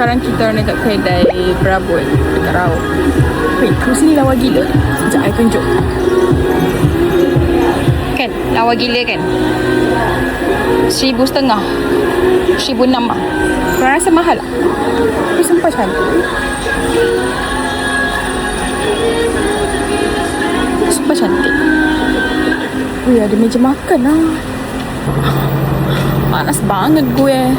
sekarang kita orang dekat kedai Perabot dekat Raub. Wait, kau sini lawa gila. Sekejap, I tunjuk. Kan? Lawa gila kan? 1,500. 1,600 lah. Korang rasa mahal tak? Tapi sumpah cantik. Sumpah cantik. Ui, ada meja makan lah. Panas banget gue.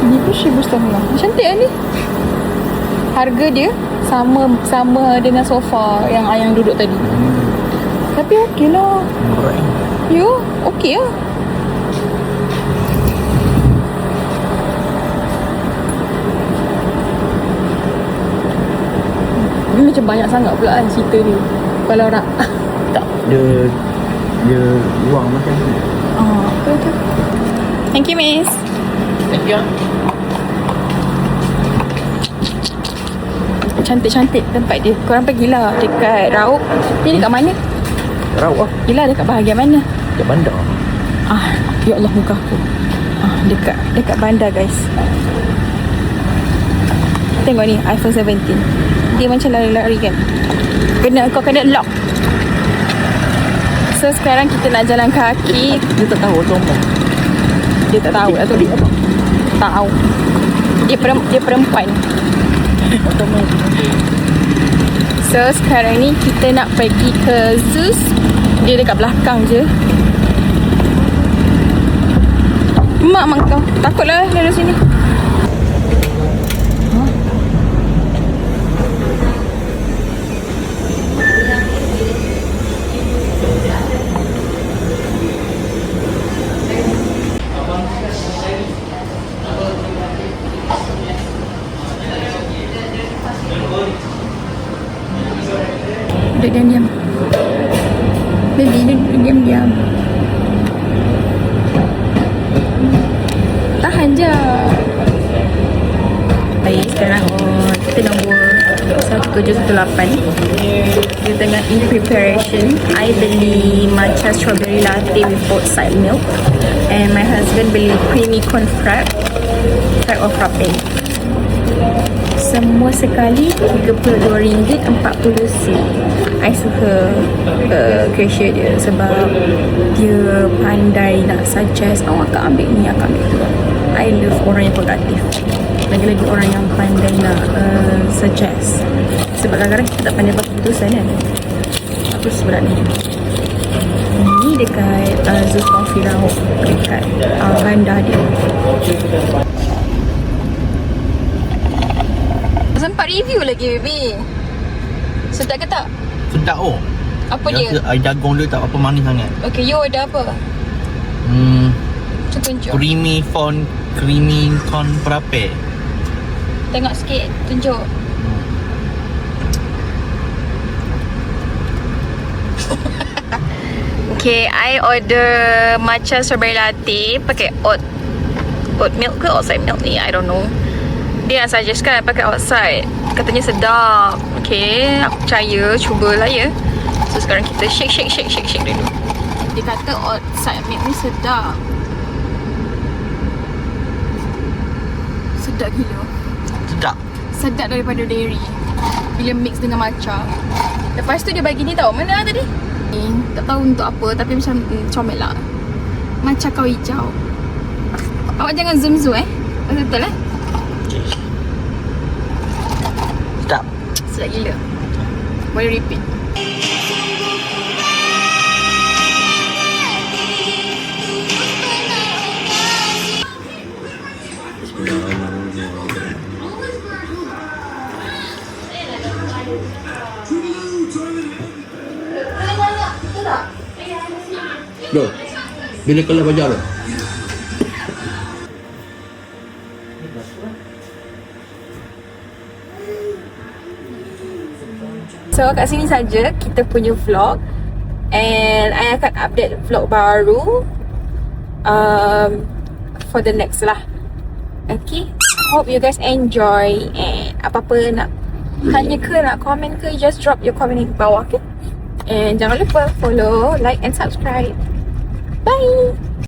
Ni pun 1,500. Cantik lah ni. Harga dia sama dengan sofa yang Ayang duduk tadi. Tapi okey lah. Yo, okey lah. Ni macam banyak sangat pula kan cerita ni. Kalau nak Tak, dia ruang macam ni. Betul. Thank you, miss. Thank you. Cantik-cantik tempat dia. Korang pergilah dekat Raub. Ni dekat mana? Raub lah. Yelah, dekat bahagian mana? Dekat bandar. Ya Allah, muka aku. Dekat bandar, guys. Tengok ni, iPhone 17. Dia macam lari-lari kan. Kau kena lock. So sekarang kita nak jalan kaki. Dia tak tahu sombong. Dia tak tahu lah tu. Dia apa? Tahu. Dia perempuan. So sekarang ni kita nak pergi ke Zeus. Dia dekat belakang je. Mak kau takutlah dari sini. Duduk diam-diam. Baby, duduk diam-diam. Tahan je. Baik, sekarang kita nombor 1718. Dia tengah in preparation. I beli matcha strawberry latte with oat milk. And my husband beli creamy corn frap or frappe. Semua sekali RM32.40. I suka cashier dia sebab dia pandai nak suggest awak akan ambil ni, akan ambil tu. I love orang yang kooperatif. Lagi-lagi orang yang pandai nak suggest. Sebab kadang-kadang kita tak pandai buat keputusan kan. Aku sebenarnya ni dekat Zeus Coffee Raub, dekat bandar dia. Sempat review lagi, baby. Sedap ke tak? Sedap oh. Apa dia? Air jagung dia tak apa manis sangat. Okay, you order apa? Tunjuk. Creamy corn frappe. Tengok sikit, tunjuk. Okay, I order matcha strawberry latte pakai oat milk ke outside milk ni, I don't know. Dia nak suggestkan pakai outside. Katanya sedap. Okay, aku percaya. Cubalah ya. So sekarang kita shake dulu. Dia kata outside milk ni sedap. Sedap gila. Sedap daripada dairy bila mix dengan matcha. Lepas tu dia bagi ni tau. Mana tadi? Tak tahu untuk apa, tapi macam comel lah. Matcha kau hijau. Awak jangan zoom betul sedap gila. Boleh repeat. Loh, bila kelas belajar tu? So kat sini saja kita punya vlog. And I akan update vlog baru for the next lah. Okay, hope you guys enjoy. And apa-apa nak tanya ke, nak komen ke, just drop your comment di bawah, okay? And jangan lupa follow, like and subscribe. Bye.